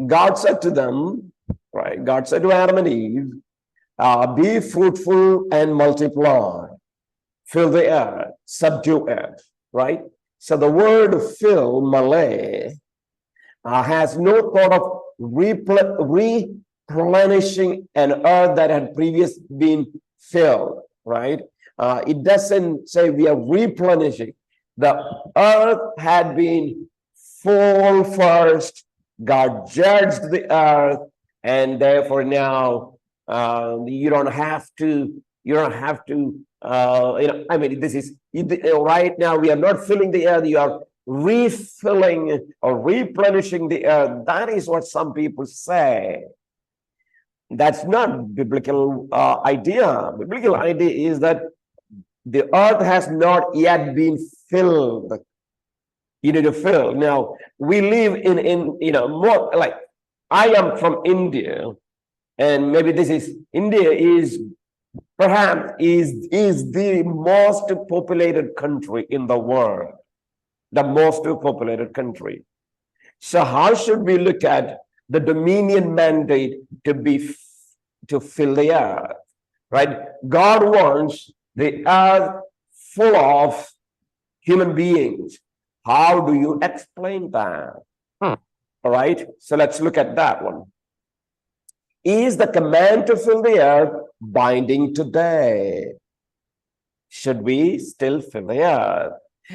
God said to them, right? God said to Adam and Eve, be fruitful and multiply, fill the earth, subdue it, right? So the word fill, Malay, has no thought of replenishing an earth that had previously been filled, right? It doesn't say we are replenishing. The earth had been full first. God judged the earth, and therefore now you don't have to. I mean, this is right now. We are not filling the earth. You are refilling or replenishing the earth. That is what some people say. That's not biblical idea. Biblical idea is that the earth has not yet been filled. You need to fill. Now we live in more like, I am from India, and maybe this is India is perhaps is the most populated country in the world, the most populated country. So how should we look at the dominion mandate to fill the earth, right? God wants the earth full of human beings. How do you explain that? All right, so let's look at that one. Is the command to fill the earth binding today? Should we still fill the earth?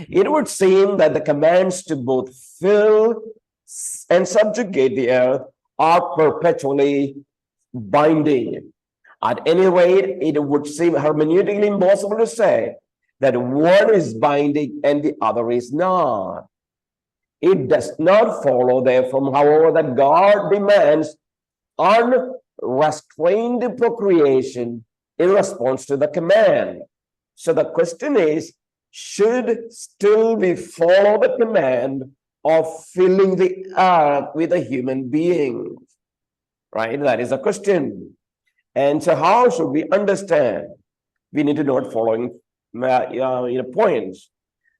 It would seem that the commands to both fill and subjugate the earth are perpetually binding. At any rate, it would seem hermeneutically impossible to say that one is binding and the other is not. It does not follow therefrom, however, that God demands unrestrained procreation in response to the command. So the question is, should still we follow the command of filling the earth with a human being? Right? That is a question. And so how should we understand? We need to note following points.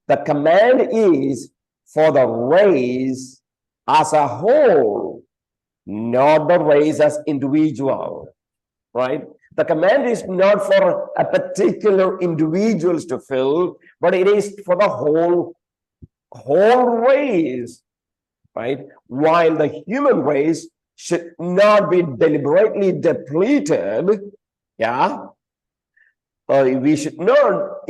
The command is for the race as a whole, not the race as individual, right? The command is not for a particular individuals to fill, but it is for the whole race, right? While the human race should not be deliberately depleted, we should not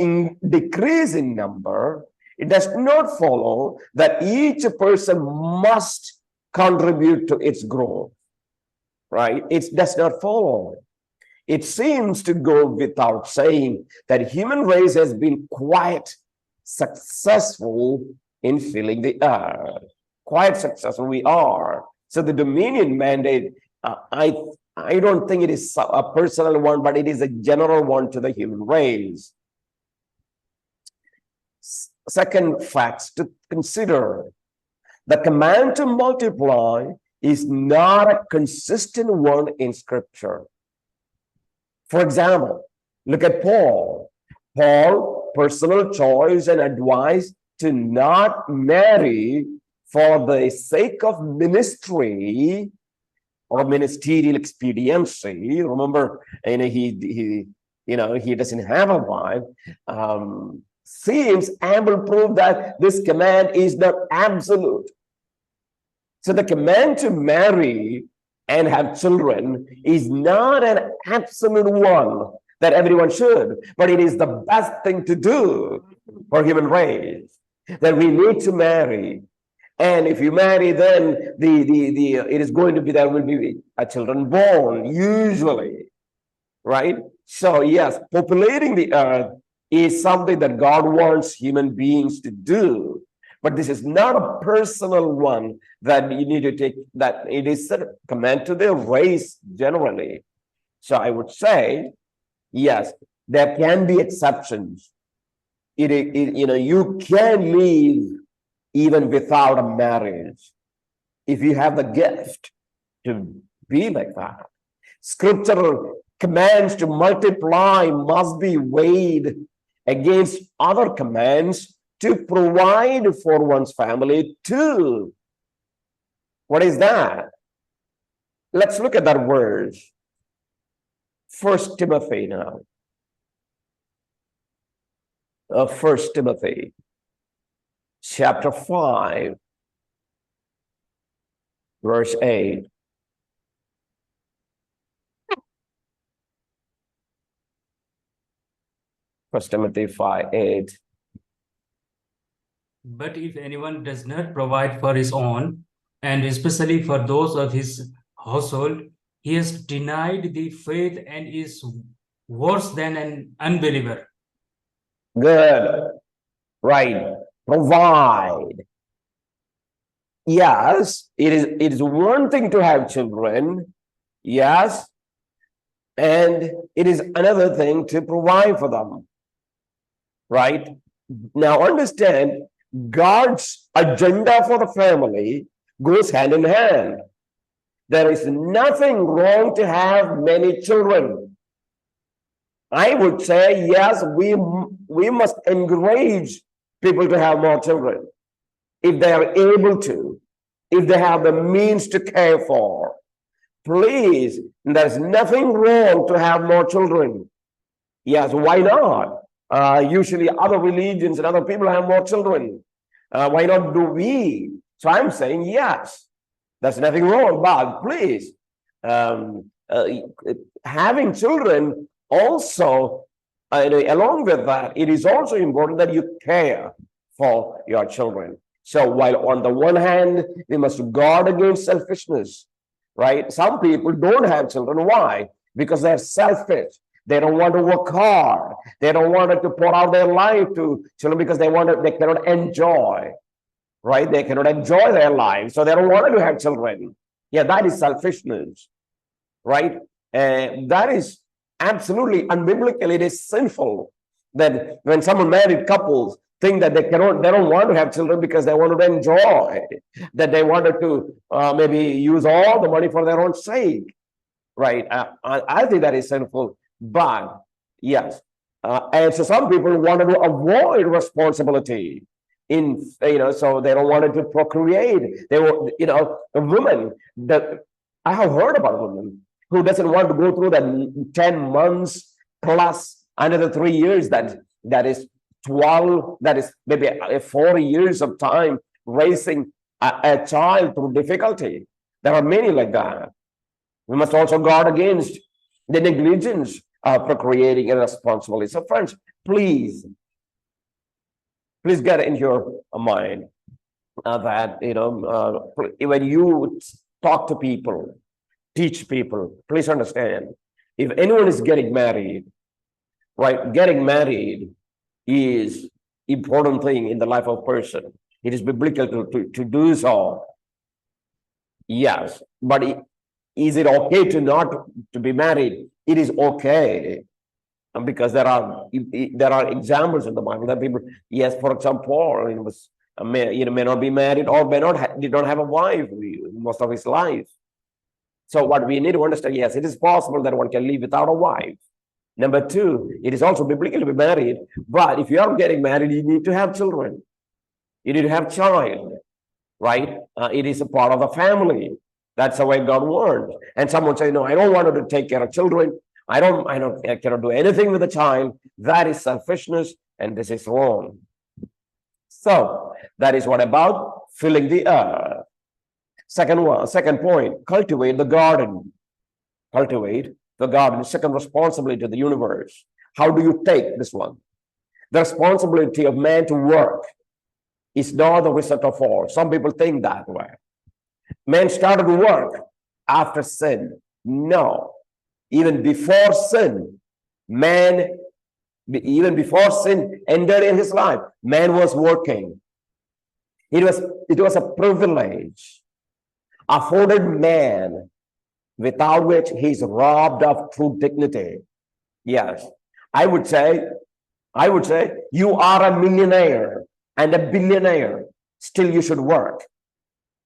decrease in number. It does not follow that each person must contribute to its growth, right? It does not follow. It seems to go without saying that human race has been quite successful in filling the earth. Quite successful we are. So the dominion mandate, I don't think it is a personal one, but it is a general one to the human race. Second facts to consider. The command to multiply is not a consistent one in Scripture. For example, look at Paul. Paul, personal choice and advice to not marry for the sake of ministry or ministerial expediency. Remember, he doesn't have a wife. Seems ample proof that this command is not absolute. So the command to marry and have children is not an absolute one that everyone should, but it is the best thing to do for human race, that we need to marry. And if you marry, then it is going to be, there will be a children born, usually, right? So yes, populating the earth is something that God wants human beings to do. But this is not a personal one that you need to take, that it is a command to the race generally. So I would say, yes, there can be exceptions. You can live even without a marriage if you have the gift to be like that. Scriptural commands to multiply must be weighed against other commands to provide for one's family too. What is that? Let's look at that verse. First Timothy now. First Timothy, chapter 5, verse 8. First Timothy 5:8. But if anyone does not provide for his own, and especially for those of his household, he has denied the faith and is worse than an unbeliever. Good. Right. Provide. Yes, it is one thing to have children. Yes. And it is another thing to provide for them. Right. Now understand, God's agenda for the family goes hand in hand. There is nothing wrong to have many children. I would say, yes, we must encourage people to have more children if they are able to, if they have the means to care for. Please, there's nothing wrong to have more children. Yes, why not? Usually other religions and other people have more children. Why not do we? So I'm saying yes, there's nothing wrong, but please, having children also, along with that, it is also important that you care for your children. So while on the one hand, we must guard against selfishness, right? Some people don't have children. Why? Because they're selfish. They don't want to work hard. They don't want to pour out their life to children because they cannot enjoy, right? They cannot enjoy their life, so they don't want to have children. Yeah, that is selfishness, right? That is absolutely unbiblical. It is sinful that when someone married couples think that they don't want to have children because they want to enjoy, that they wanted to maybe use all the money for their own sake, right? I think that is sinful. But yes, and so some people wanted to avoid responsibility so they don't want to procreate. They were, a woman that I have heard about a woman who doesn't want to go through that 10 months plus another 3 years that is 12, that is maybe 4 years of time raising a child through difficulty. There are many like that. We must also guard against the negligence of procreating irresponsibly. So friends, please get in your mind that, when you talk to people, teach people, please understand, if anyone is getting married, right, getting married is important thing in the life of a person. It is biblical to do so. Yes, but is it okay to not to be married? It is okay, because there are examples in the Bible that people, yes, for example, Paul may not be married or did not have a wife most of his life. So what we need to understand, yes, it is possible that one can live without a wife. Number two, it is also biblical to be married, but if you are getting married, you need to have children. You need to have child, right? It is a part of the family. That's the way God wants. And someone say, no, I don't want to take care of children. I cannot do anything with a child. That is selfishness, and this is wrong. So that is what about filling the earth. Second point, cultivate the garden. Cultivate the garden. Second responsibility to the universe. How do you take this one? The responsibility of man to work is not the result of all. Some people think that way. Man started to work after sin. No. Even before sin, even before sin entered in his life, man was working. It was a privilege afforded man, without which he's robbed of true dignity. Yes, I would say you are a millionaire and a billionaire, still you should work,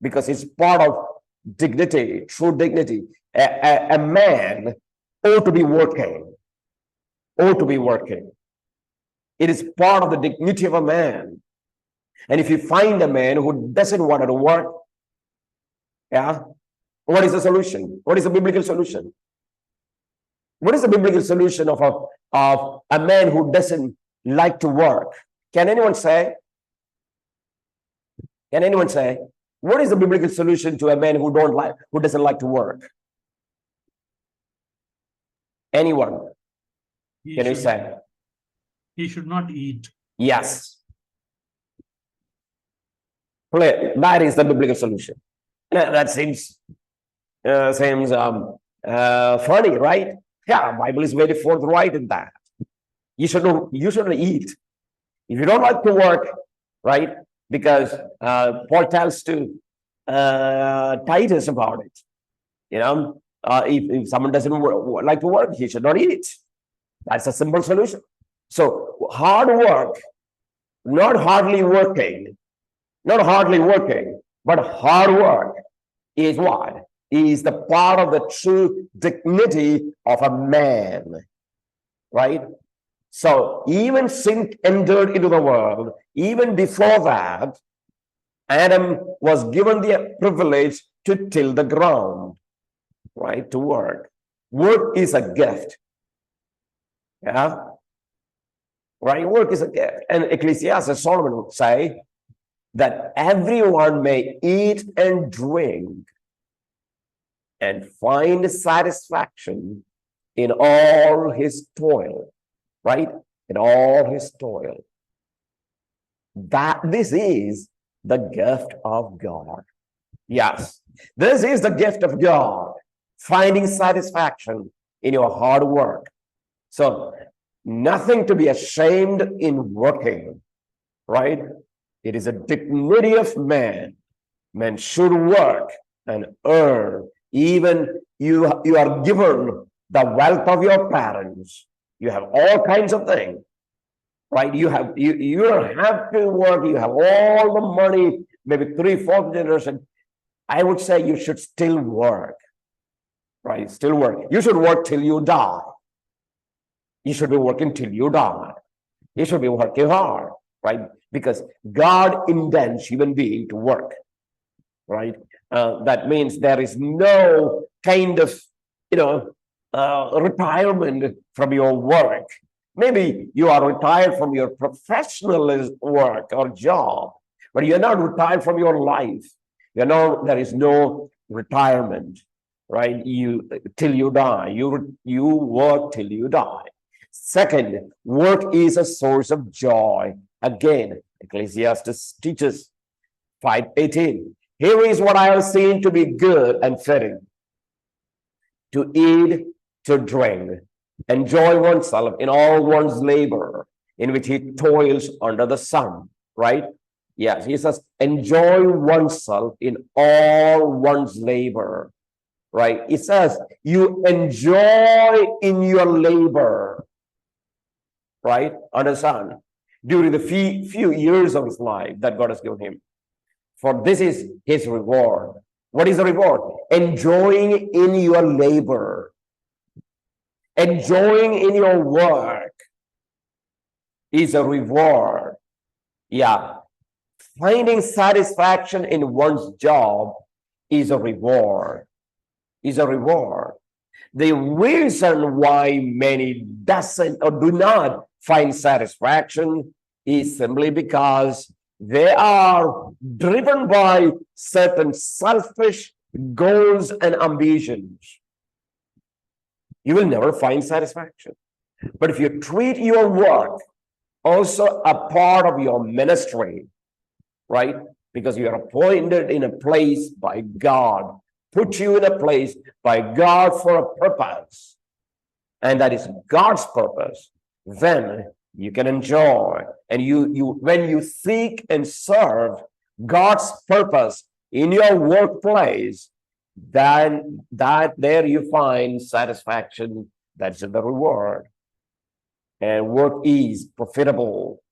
because it's part of dignity, true dignity. A man ought to be working. Ought to be working. It is part of the dignity of a man. And if you find a man who doesn't want to work, yeah, What is the solution? What is the biblical solution? What is the biblical solution of a man who doesn't like to work? Can anyone say? Can anyone say? What is the biblical solution to a man who doesn't like to work? Anyone? Can you say? He should not eat. Yes. That is the biblical solution. That seems funny, right? Yeah, Bible is very forthright in that. You shouldn't eat. If you don't like to work, right? Because Paul tells to Titus about it. If someone doesn't like to work, he should not eat. That's a simple solution. So hard work, not hardly working, but hard work is what? Is the part of the true dignity of a man, right? So even sin entered into the world. Even before that, Adam was given the privilege to till the ground, right? To work. Work is a gift. Yeah. Right? Work is a gift. And Ecclesiastes, Solomon would say that everyone may eat and drink and find satisfaction in all his toil, right? In all his toil. That this is the gift of God. Yes, this is the gift of God, finding satisfaction in your hard work. So, nothing to be ashamed in working, right? It is a dignity of man. Men should work and earn. Even you are given the wealth of your parents. You have all kinds of things, right? You don't have to work. You have all the money, maybe 3, 4 generation. I would say you should still work, right? Still work. You should work till you die. You should be working till you die. You should be working hard, right? Because God intends human being to work, right? That means there is no kind of, retirement from your work. Maybe you are retired from your professional work or job, but you're not retired from your life. There is no retirement, right? Till you die. You work till you die. Second, work is a source of joy. Again, Ecclesiastes teaches 5:18. Here is what I have seen to be good and fitting: to eat, to drink, enjoy oneself in all one's labor, in which he toils under the sun, right? Yes, he says, enjoy oneself in all one's labor, right? It says, you enjoy in your labor, right? Under the sun, during the few years of his life that God has given him. For this is his reward. What is the reward? Enjoying in your labor. Enjoying in your work is a reward. Yeah. Finding satisfaction in one's job is a reward. Is a reward. The reason why many doesn't or do not find satisfaction is simply because they are driven by certain selfish goals and ambitions. You will never find satisfaction. But if you treat your work also a part of your ministry, right? Because you are appointed in a place by God, put you in a place by God for a purpose, and that is God's purpose, then you can enjoy. And when you seek and serve God's purpose in your workplace, then there you find satisfaction. That's the reward. And work is profitable.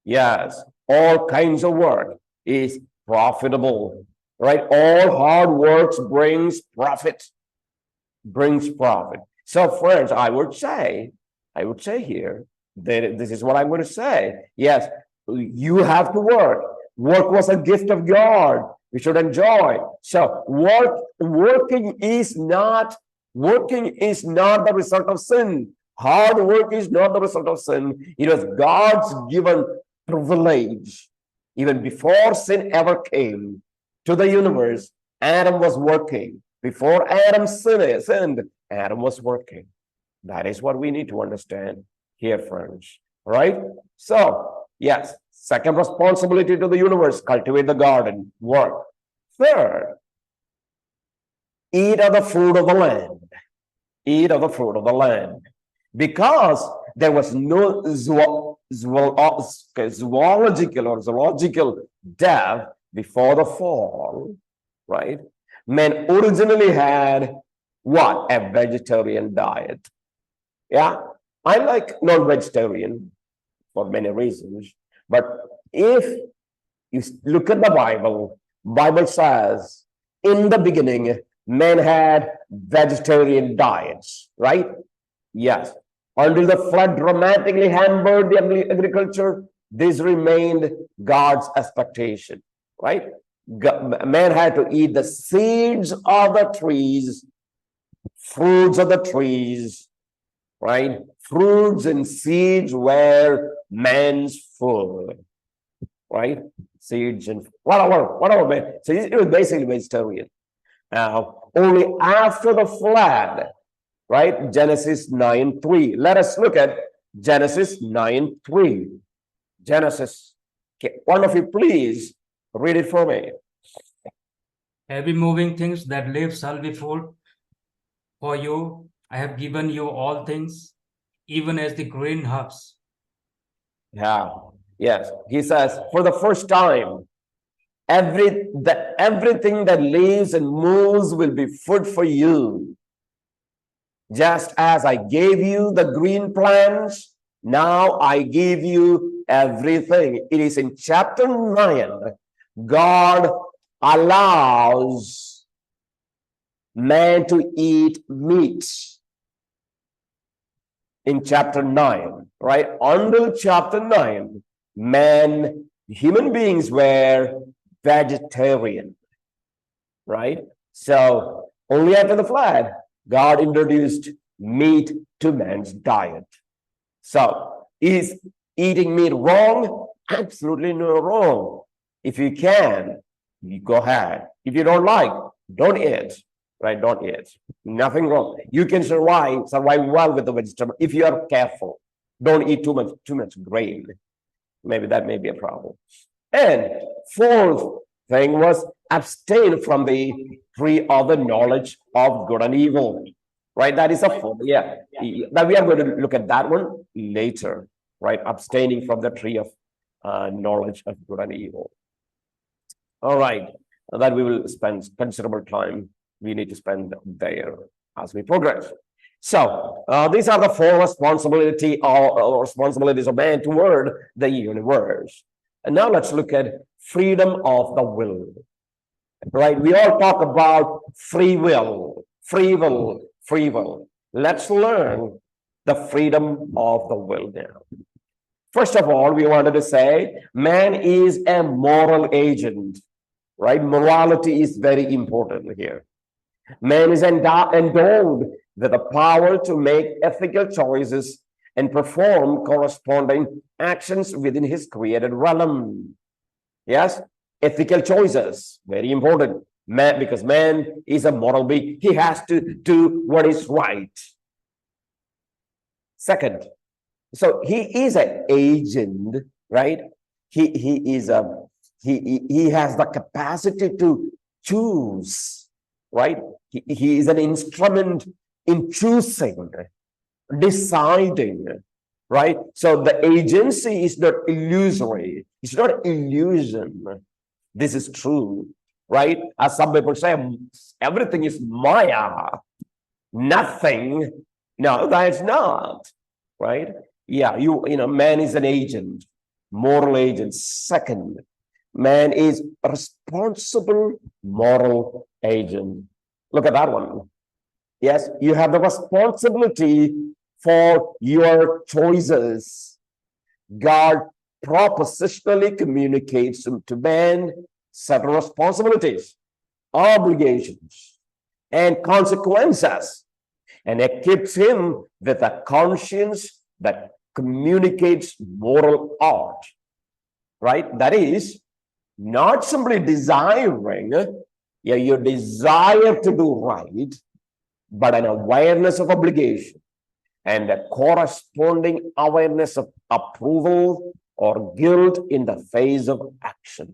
Yes, all kinds of work is profitable, right? All hard work brings profit. So, friends, I would say here that this is what I'm going to say. Yes, you have to work. Work was a gift of God. We should enjoy. So working is not the result of sin. Hard work is not the result of sin. It was God's given privilege. Even before sin ever came to the universe, Adam was working. Before Adam sinned, Adam was working. That is what we need to understand here, friends. All right? So, yes, second responsibility to the universe, cultivate the garden, work. Third, eat of the fruit of the land. Eat of the fruit of the land. Because there was no zoological death before the fall, right? Men originally had what? A vegetarian diet. Yeah, I like non-vegetarian for many reasons. But if you look at the Bible says, in the beginning, men had vegetarian diets, right? Yes. Until the flood dramatically hampered the agriculture, this remained God's expectation, right? Man had to eat the seeds of the trees, fruits of the trees, right? Fruits and seeds were man's food, right? Seeds and whatever, man. So it was basically vegetarian. Now, only after the flood, right? Genesis 9:3. Let us look at Genesis 9:3. Genesis. Okay, one of you, please read it for me. Every moving things that live shall be food for you. I have given you all things, even as the green herbs. Yeah. Yes. He says, for the first time, everything that lives and moves will be food for you. Just as I gave you the green plants, now I give you everything. It is in chapter 9. God allows man to eat meat. In chapter 9, right? Until chapter 9, human beings were vegetarian, right? So only after the flood, God introduced meat to man's diet. So is eating meat wrong? Absolutely no wrong. If you can, you go ahead. If you don't like, don't eat, right? Don't eat. Nothing wrong. You can survive well with the vegetable if you are careful. Don't eat too much grain. Maybe that may be a problem. And fourth thing was abstain from the tree of the knowledge of good and evil. Right? That is a fourth. Yeah. Now we are going to look at that one later. Right? Abstaining from the tree of knowledge of good and evil. All right. That we will spend considerable time. We need to spend there as we progress. So these are the four responsibilities of man toward the universe. And now let's look at freedom of the will. Right? We all talk about free will. Let's learn the freedom of the will now. First of all, we wanted to say man is a moral agent. Right? Morality is very important here. Man is endowed with the power to make ethical choices and perform corresponding actions within his created realm. Yes, ethical choices, very important. Because man is a moral being, he has to do what is right. Second, so he is an agent, right? He has the capacity to choose, right? He is an instrument in choosing, deciding, right? So the agency is not illusory. It's not illusion. This is true, right? As some people say, everything is Maya. Nothing. No, that's not, right? Yeah, you know, man is an agent, moral agent. Second, man is a responsible moral agent. Look at that one. Yes, you have the responsibility for your choices. God propositionally communicates to man certain responsibilities, obligations, and consequences, and equips him with a conscience that communicates moral art, right? That is not simply desiring, yeah, your desire to do right, but an awareness of obligation and a corresponding awareness of approval or guilt in the face of actions.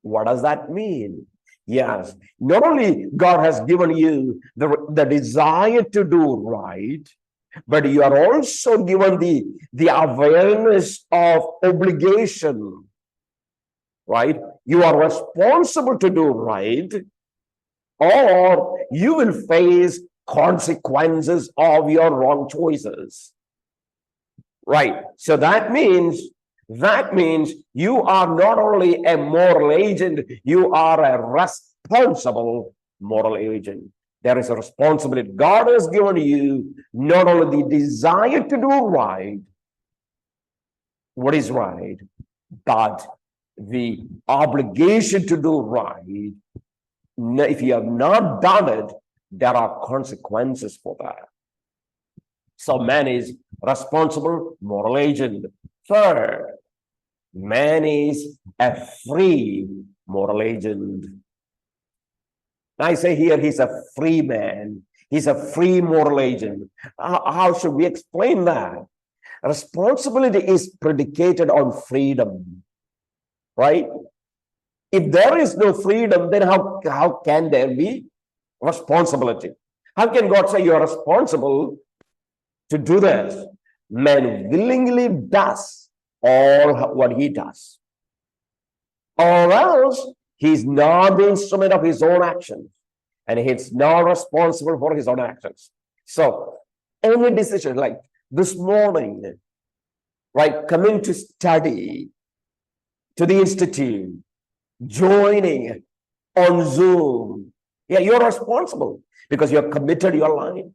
What does that mean? Yes, not only God has given you the desire to do right, but you are also given the awareness of obligation, right? You are responsible to do right, or you will face consequences of your wrong choices, right? So that means you are not only a moral agent, you are a responsible moral agent. There is a responsibility. God has given you not only the desire to do right, what is right, but the obligation to do right. If you have not done it, there are consequences for that. So man is responsible moral agent. Third, man is a free moral agent. I say here he's a free man. He's a free moral agent. How should we explain that? Responsibility is predicated on freedom, right? If there is no freedom, then how can there be responsibility? How can God say you are responsible to do this? Man willingly does all what he does, or else he's not the instrument of his own actions, and he's not responsible for his own actions. So any decision, like this morning, right, coming to study to the institute, joining on Zoom, yeah, you're responsible because you're committed your life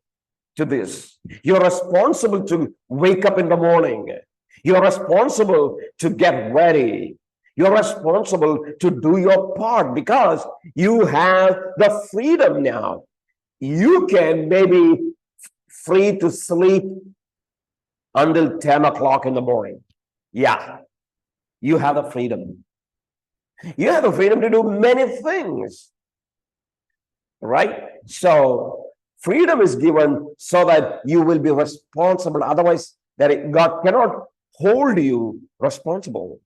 to this. You're responsible to wake up in the morning. You're responsible to get ready. You're responsible to do your part because you have the freedom now. You can maybe free to sleep until 10 o'clock in the morning. Yeah, you have the freedom. You have the freedom to do many things, right? So freedom is given so that you will be responsible. Otherwise, God cannot hold you responsible,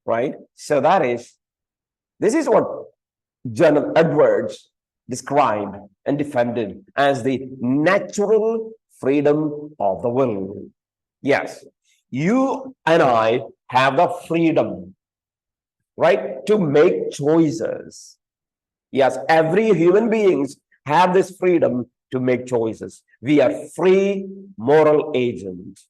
right? So this is what John Edwards described and defended as the natural freedom of the will. Yes, you and I have the freedom, right, to make choices. Yes, every human beings have this freedom to make choices. We are free moral agents.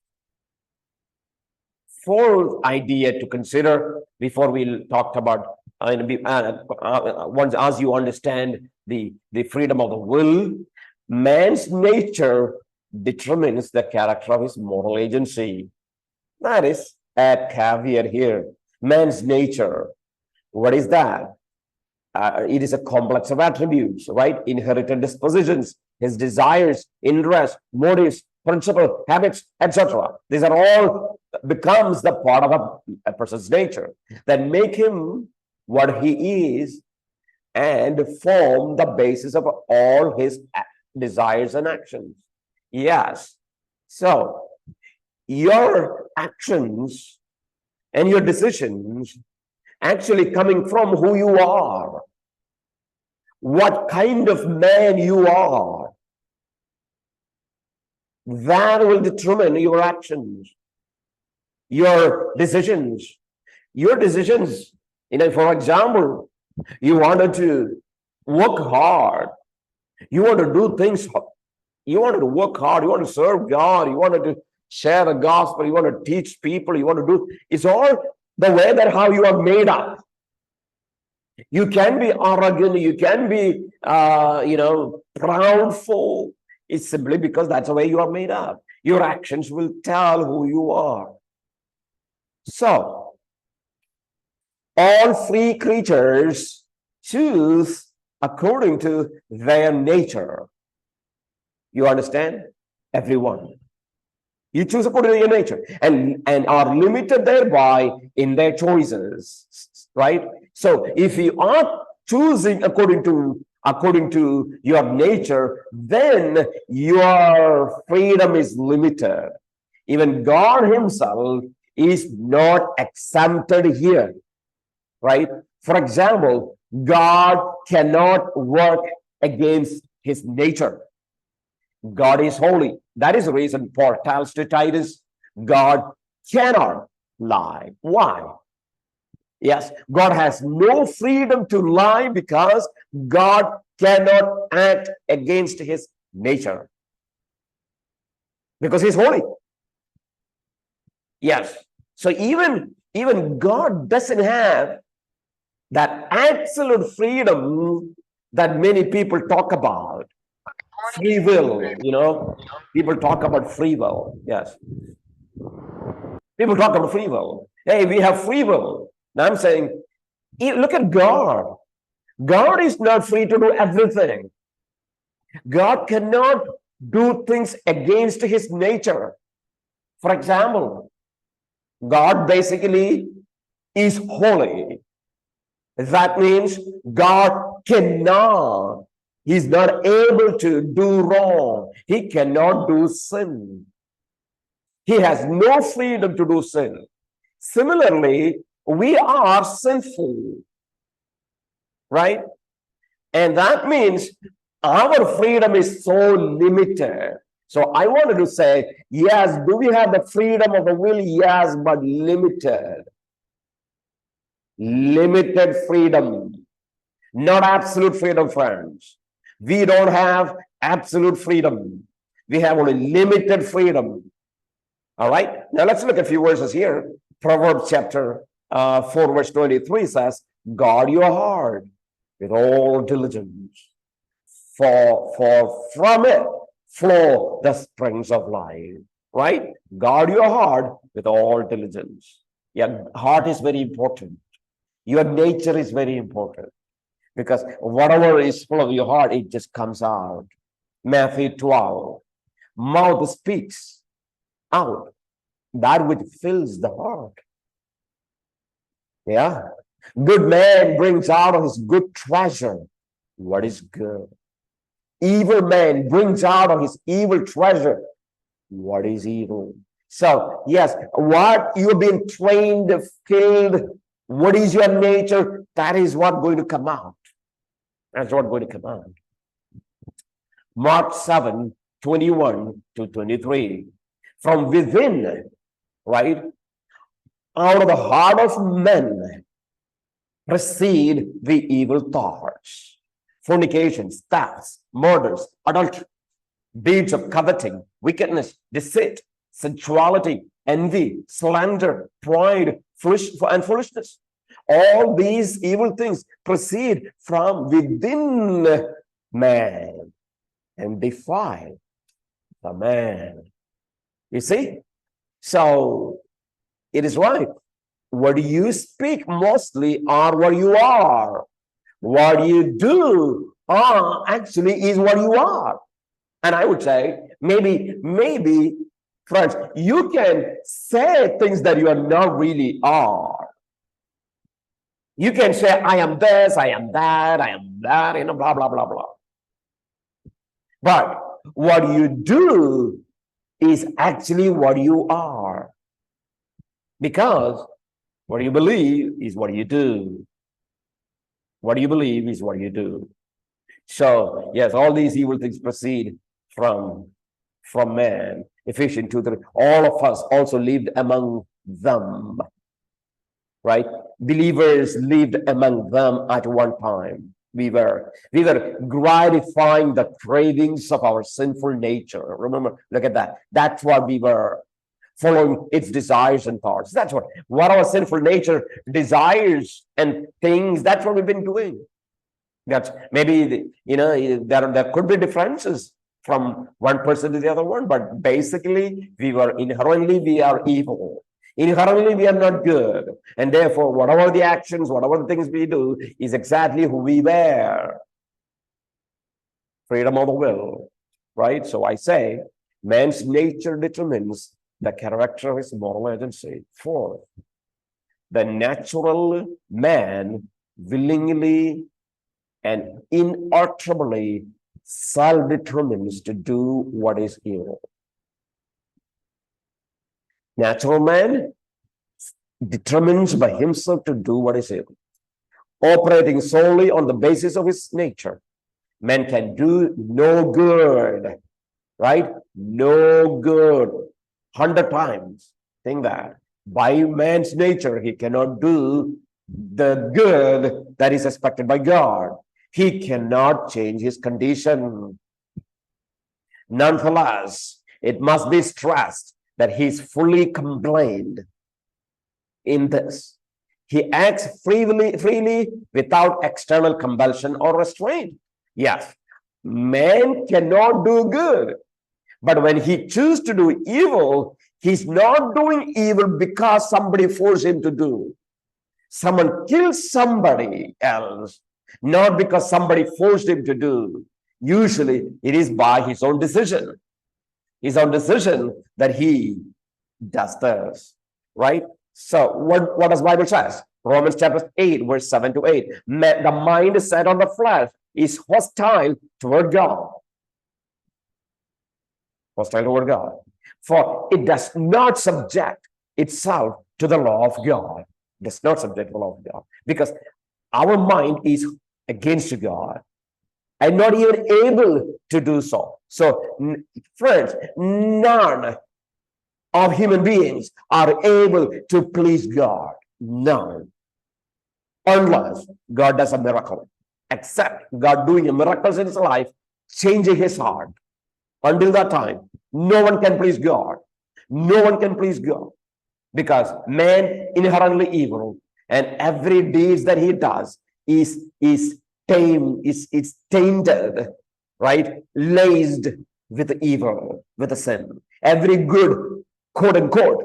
Fourth idea to consider before we talked about once as you understand the freedom of the will, man's nature determines the character of his moral agency. That is a caveat here. Man's nature. What is that? It is a complex of attributes, right? Inherited dispositions, his desires, interests, motives, principles, habits, etc. These are all becomes the part of a person's nature that make him what he is and form the basis of all his desires and actions. Yes. So your actions and your decisions actually coming from who you are, what kind of man you are, that will determine your actions, your decisions. Your decisions, for example, you wanted to work hard, you want to do things, you wanted to work hard, you want to serve God, you wanted to share the gospel, you want to teach people, you want to do, it's all the way that how you are made up. You can be arrogant, you can be, proudful. It's simply because that's the way you are made up. Your actions will tell who you are. So, all free creatures choose according to their nature. You understand? Everyone. You choose according to your nature and are limited thereby in their choices, right? So if you are choosing according to your nature, then your freedom is limited. Even God himself is not exempted here, right? For example, God cannot work against his nature. God is holy. That is the reason Paul tells to Titus, God cannot lie. Why? Yes, God has no freedom to lie because God cannot act against his nature. Because he's holy. Yes. So even God doesn't have that absolute freedom that many people talk about. Free will, people talk about free will. Yes, people talk about free will. Hey, we have free will. Now I'm saying, look at God. God is not free to do everything. God cannot do things against his nature. For example, God basically is holy. That means God cannot, he's not able to do wrong. He cannot do sin. He has no freedom to do sin. Similarly, we are sinful, right? And that means our freedom is so limited. So I wanted to say, yes, do we have the freedom of the will? Yes, but limited. Limited freedom. Not absolute freedom, friends. We don't have absolute freedom. We have only limited freedom. All right. Now let's look at a few verses here. Proverbs chapter 4, verse 23 says, guard your heart with all diligence, for from it flow the springs of life. Right? Guard your heart with all diligence. Yeah, heart is very important. Your nature is very important. Because whatever is full of your heart, it just comes out. Matthew 12. Mouth speaks out that which fills the heart. Yeah. Good man brings out of his good treasure what is good. Evil man brings out of his evil treasure what is evil. So, yes, what you've been trained, filled, what is your nature, that is what going to come out. That's what going to come out. Mark 7, 21 to 23. From within, right, out of the heart of men proceed the evil thoughts, fornications, thefts, murders, adultery, deeds of coveting, wickedness, deceit, sensuality, envy, slander, pride, and foolishness. All these evil things proceed from within man and defile the man. You see? So it is right. What you speak mostly are what you are. What you do actually is what you are. And I would say, maybe, friends, you can say things that you are not really are. You can say, I am this, I am that, blah, blah, blah, blah. But what you do is actually what you are. Because what you believe is what you do. What you believe is what you do. So, yes, all these evil things proceed from man. Ephesians 2:3. All of us also lived among them. Right? Believers lived among them at one time. We were gratifying the cravings of our sinful nature. Remember, look at that. That's what we were, following its desires and thoughts. That's what our sinful nature desires and things. That's what we've been doing. That's maybe, there could be differences from one person to the other one, but basically we are inherently evil. Inherently, we are not good. And therefore, whatever the actions, whatever the things we do is exactly who we were. Freedom of the will, right? So I say, man's nature determines the character of his moral agency. Fourth, the natural man willingly and inalterably self-determines to do what is evil. Natural man determines by himself to do what is evil, operating solely on the basis of his nature. Man can do no good, right? No good. 100 times. Think that. By man's nature, he cannot do the good that is expected by God. He cannot change his condition. Nonetheless, it must be stressed that he is fully complained in this. He acts freely without external compulsion or restraint. Yes, man cannot do good. But when he chooses to do evil, he's not doing evil because somebody forced him to do. Someone kills somebody else, not because somebody forced him to do. Usually, it is by his own decision. His own decision that he does this, right? So what does Bible says? Romans chapter 8, verse 7 to 8. The mind set on the flesh is hostile toward God. Hostile toward God. For it does not subject itself to the law of God. It does not subject to the law of God. Because our mind is against God and not even able to do so. So, friends, none of human beings are able to please God. None. Unless God does a miracle. Except God doing a miracle in his life, changing his heart. Until that time, no one can please God. No one can please God. Because man inherently evil, and every deed that he does is tainted, right? Laced with evil, with sin. Every good, quote unquote,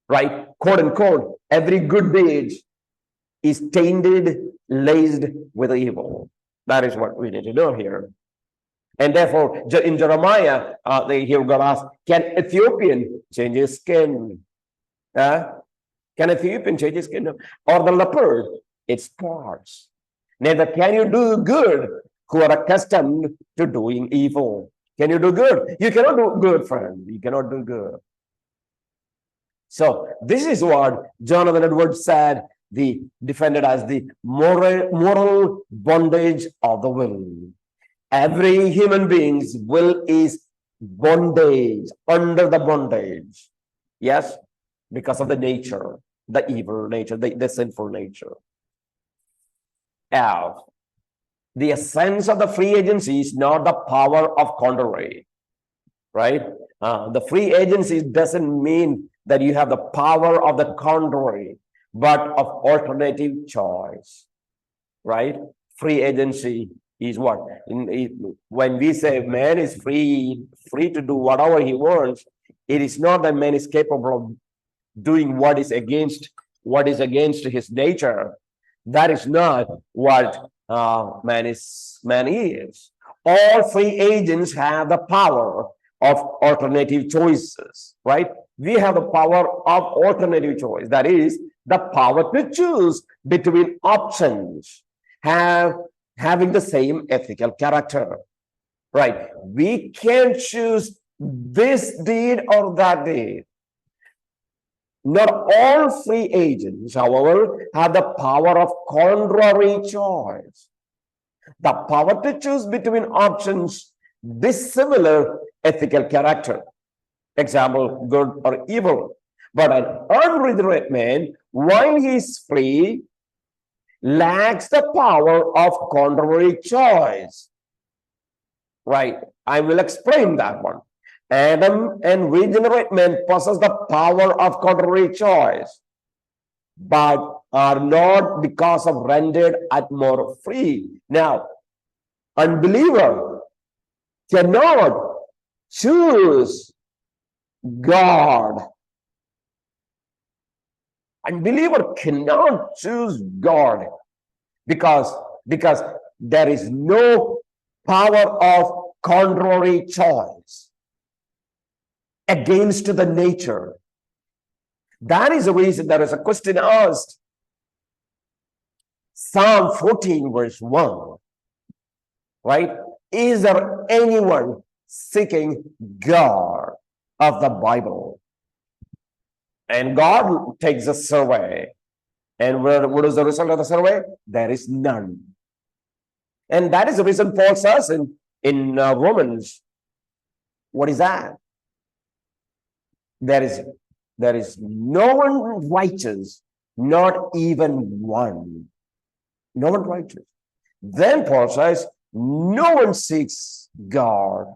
right? Quote unquote, every good deed is tainted, laced with evil. That is what we need to know here. And therefore, in Jeremiah, here God asks, can Ethiopian change his skin? Can Ethiopian change his skin? Or the leopard, its parts. Neither can you do good who are accustomed to doing evil. Can you do good? You cannot do good, friend. You cannot do good. So this is what Jonathan Edwards said, defended as the moral bondage of the will. Every human being's will is bondage, under the bondage. Yes, because of the nature, the evil nature, the sinful nature. The essence of the free agency is not the power of contrary, right? The free agency doesn't mean that you have the power of the contrary, but of alternative choice, right? Free agency is what? When we say man is free to do whatever he wants, it is not that man is capable of doing what is against his nature. That is not what man is. All free agents have the power of alternative choices, right? We have the power of alternative choice. That is the power to choose between options having the same ethical character, right? We can choose this deed or that deed. Not all free agents, however, have the power of contrary choice. The power to choose between options dissimilar ethical character. Example, good or evil. But an unregenerate man, while he is free, lacks the power of contrary choice. Right? I will explain that one. Adam and regenerate men possess the power of contrary choice, but are not because of rendered at more free. Now, unbeliever cannot choose God Unbeliever cannot choose God because there is no power of contrary choice against the nature. That is the reason there is a question asked. Psalm 14 verse 1, right? Is there anyone seeking God of the Bible? And God takes a survey. And what is the result of the survey? There is none. And that is the reason Paul says in Romans, what is that? There is no one righteous, not even one. No one righteous. Then Paul says, no one seeks God.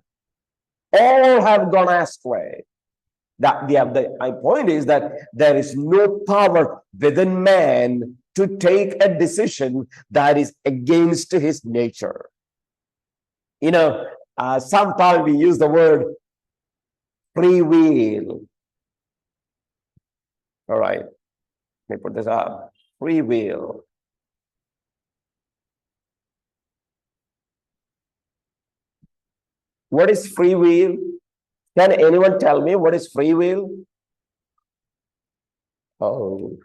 All have gone astray. My point is that there is no power within man to take a decision that is against his nature. Sometimes we use the word free will. All right, let me put this up. Free will. What is free will? Can anyone tell me what is free will? Oh.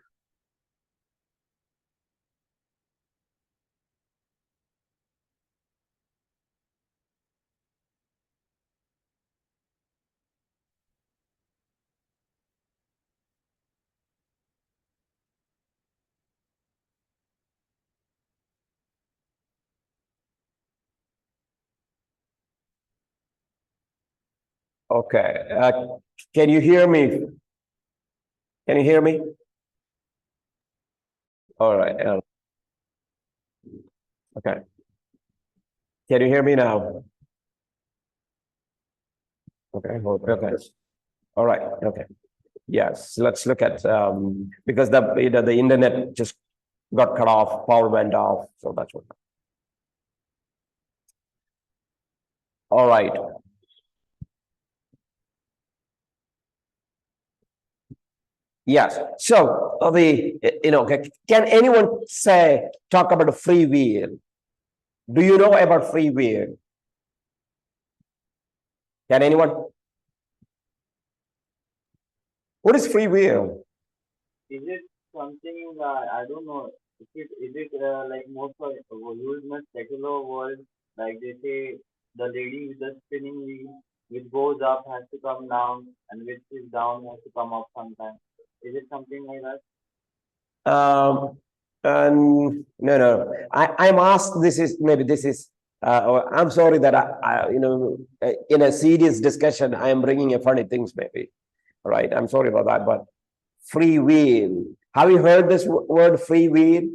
Okay. Can you hear me? Can you hear me? All right. Okay. Can you hear me now? Okay. Okay. All right. Okay. Yes. Let's look at because the internet just got cut off, power went off, so that's what. All right. Yes. So can anyone talk about a free will? Do you know about free will? Can anyone? What is free will? Is it something I don't know? Is it like most of used in a secular world? Like they say, the lady with the spinning wheel, which goes up has to come down, and which is down has to come up sometimes. Is it something like that? No. I'm asked. I'm sorry that in a serious discussion, I am bringing a funny things maybe. All right. I'm sorry about that, but free will. Have you heard this word free will?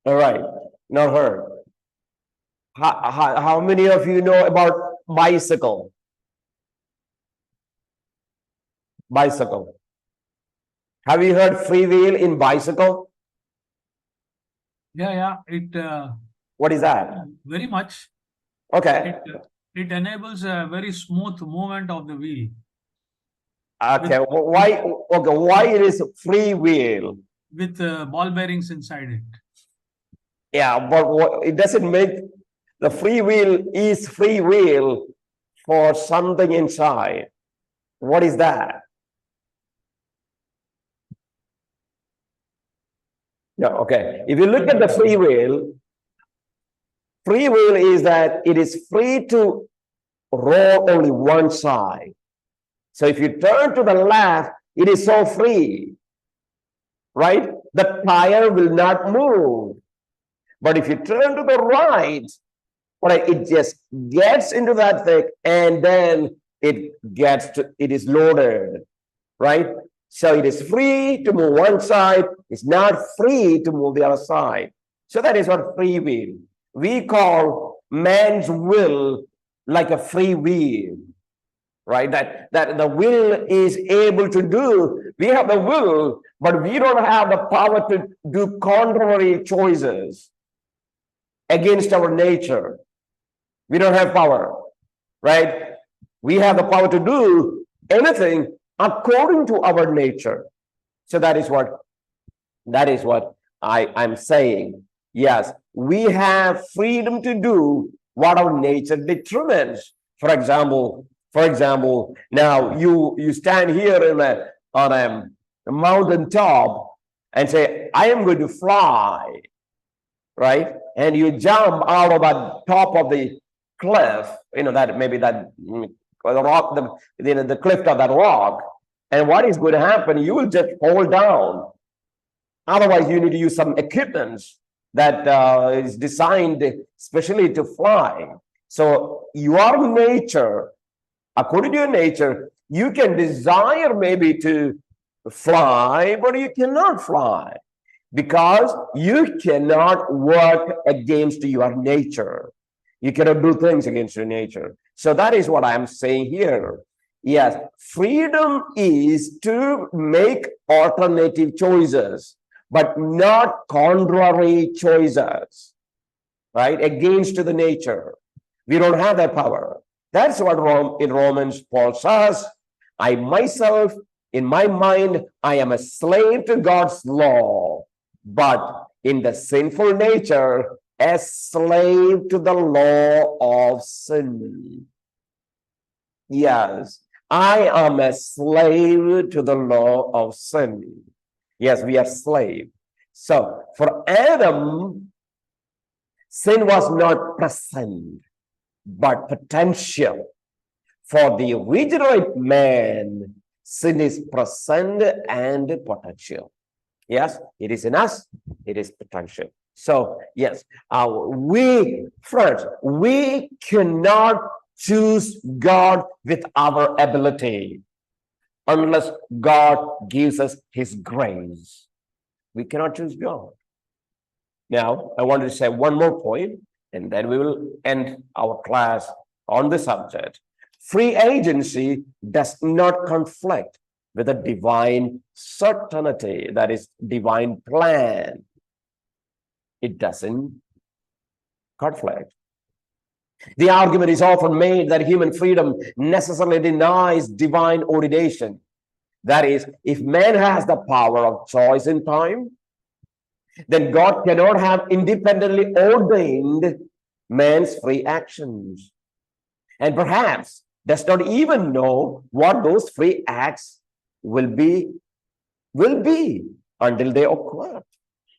All right. Not heard. How many of you know about bicycle? Bicycle. Have you heard free will in bicycle? Yeah. It What is that? very much. Okay. It enables a very smooth movement of the wheel. Okay. Why? Okay. Why it is free will? With ball bearings inside it. Yeah, but it doesn't make the free will is free will for something inside. What is that? Yeah, okay. If you look at the free will is that it is free to roll only one side. So if you turn to the left, it is so free, right? The tire will not move. But if you turn to the right, it just gets into that thing and then it is loaded, right? So it is free to move one side, it's not free to move the other side. So that is what free will. We call man's will like a free will, right? That the will is able to do. We have the will, but we don't have the power to do contrary choices against our nature. We don't have power, right? We have the power to do anything according to our nature. So that is what I'm saying. Yes, we have freedom to do what our nature determines. For example, now you stand here on a mountain top and say, I am going to fly, right? And you jump out of the top of the cliff, that maybe that the rock, the cliff of that rock. And what is going to happen? You will just fall down. Otherwise, you need to use some equipment that is designed especially to fly. So your nature, according to your nature, you can desire maybe to fly, but you cannot fly because you cannot work against your nature. You cannot do things against your nature. So that is what I'm saying here. Yes, freedom is to make alternative choices, but not contrary choices, right? Against the nature. We don't have that power. That's what in Romans Paul says. I myself, in my mind, I am a slave to God's law, but in the sinful nature, a slave to the law of sin. Yes, I am a slave to the law of sin. Yes, we are slave. So for Adam, sin was not present, but potential. For the regenerate man, sin is present and potential. Yes, it is in us, it is potential. So yes, we cannot choose God with our ability unless God gives us his grace. We cannot choose God. Now, I want to say one more point, and then we will end our class on the subject. Free agency does not conflict with a divine certainty, that is, divine plan. It doesn't conflict. The argument is often made that human freedom necessarily denies divine ordination. That is, if man has the power of choice in time, then God cannot have independently ordained man's free actions, and perhaps does not even know what those free acts will be until they occur.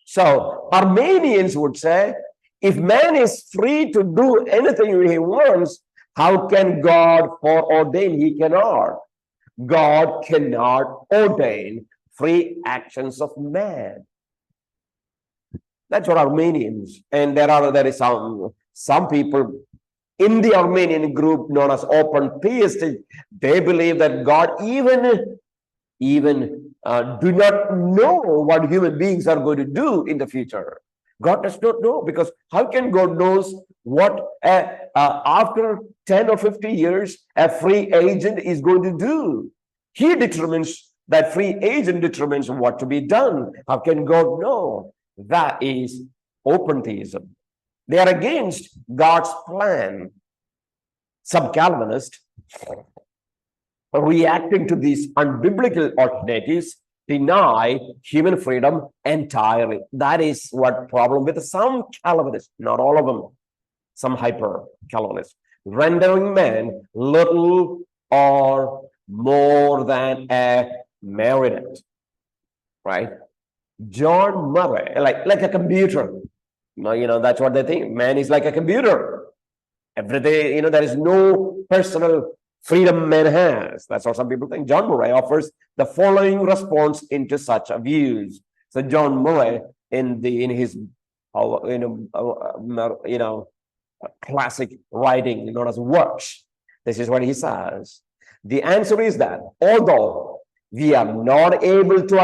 So Armenians would say, if man is free to do anything he wants, how can God foreordain? He cannot. God cannot ordain free actions of man. That's what Armenians, and there is some people in the Armenian group known as open theistic. They believe that God even do not know what human beings are going to do in the future. God does not know, because how can God knows what after 10 or 50 years a free agent is going to do? He determines, that free agent determines what to be done. How can God know? That is open theism. They are against God's plan. Some Calvinists, reacting to these unbiblical alternatives, deny human freedom entirely. That is what problem with some Calvinists, not all of them, some hyper Calvinists, rendering man little or more than a marionette, right? John Murray, like a computer. That's what they think. Man is like a computer. Every day, there is no personal freedom man has. That's what some people think. John Murray offers the following response into such views. So John Murray, in his classic writing known as Works, this is what he says. The answer is that although we are not able to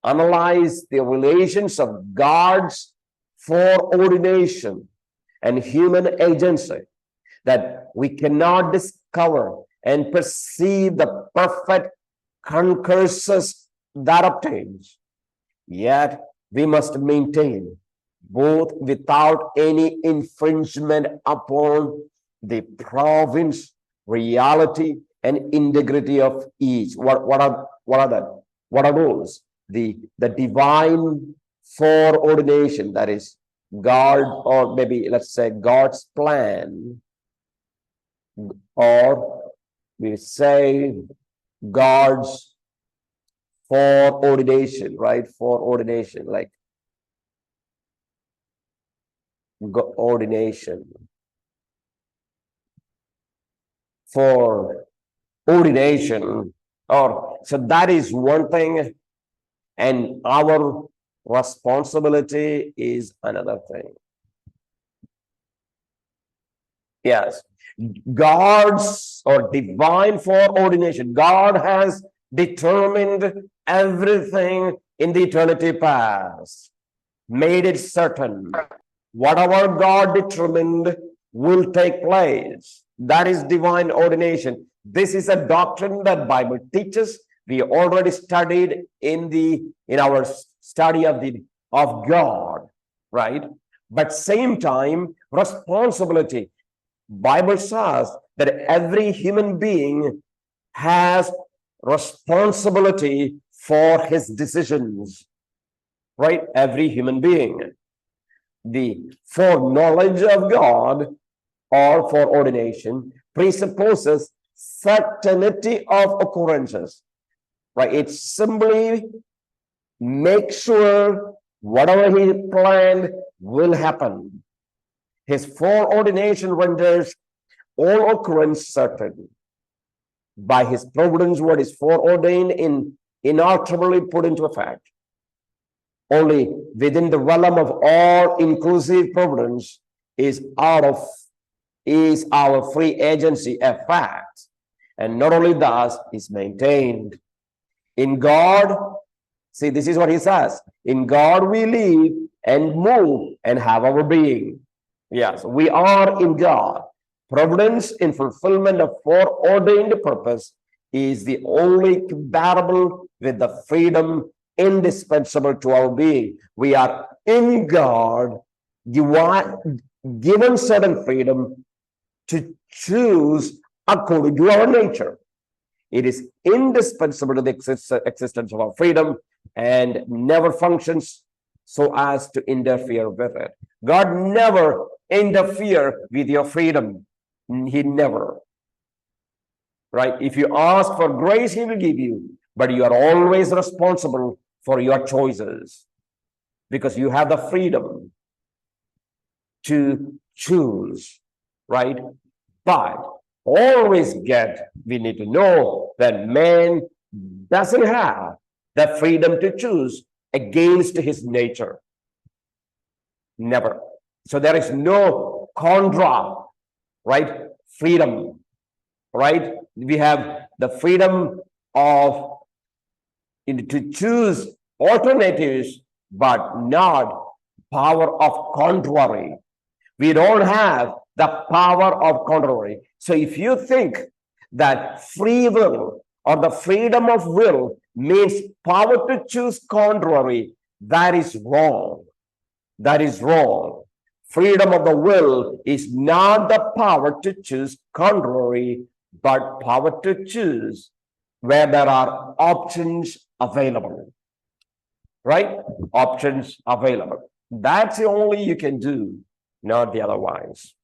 analyze the relations of God's foreordination and human agency, that we cannot discover and perceive the perfect concursus that obtains, yet we must maintain, both without any infringement upon the province, reality, and integrity of each. What are What are that? What are those? The divine foreordination, that is God, or maybe let's say God's plan, or we say God's foreordination, right? Foreordination, like ordination, for ordination, or so that is one thing, and our responsibility is another thing. Yes, God's or divine foreordination. God has determined everything in the eternity past, made it certain. Whatever God determined will take place. That is divine ordination. This is a doctrine that Bible teaches. We already studied in our study of God, right? But same time, responsibility. Bible says that every human being has responsibility for his decisions, right? Every human being. The foreknowledge of God or foreordination presupposes certainty of occurrences, right? It simply makes sure whatever he planned will happen. His foreordination renders all occurrence certain. By his providence, what is foreordained inalterably put into effect. Only within the realm of all inclusive providence is our free agency a fact, and not only thus is maintained. In God, see, this is what he says, in God we live and move and have our being. Yes, we are in God. Providence in fulfillment of foreordained purpose is the only compatible with the freedom indispensable to our being. We are in God, given certain freedom to choose according to our nature. It is indispensable to the existence of our freedom and never functions so as to interfere with it. God never interfere with your freedom. He never. Right? If you ask for grace, he will give you, but you are always responsible for your choices because you have the freedom to choose, right? But always we need to know that man doesn't have the freedom to choose against his nature. Never. So there is no contra, right? Freedom, right? We have the freedom of to choose alternatives, but not power of contrary. We don't have the power of contrary. So if you think that free will or the freedom of will means power to choose contrary, that is wrong. That is wrong. Freedom of the will is not the power to choose contrary, but power to choose where there are options available. Right? Options available. That's the only you can do, not the otherwise.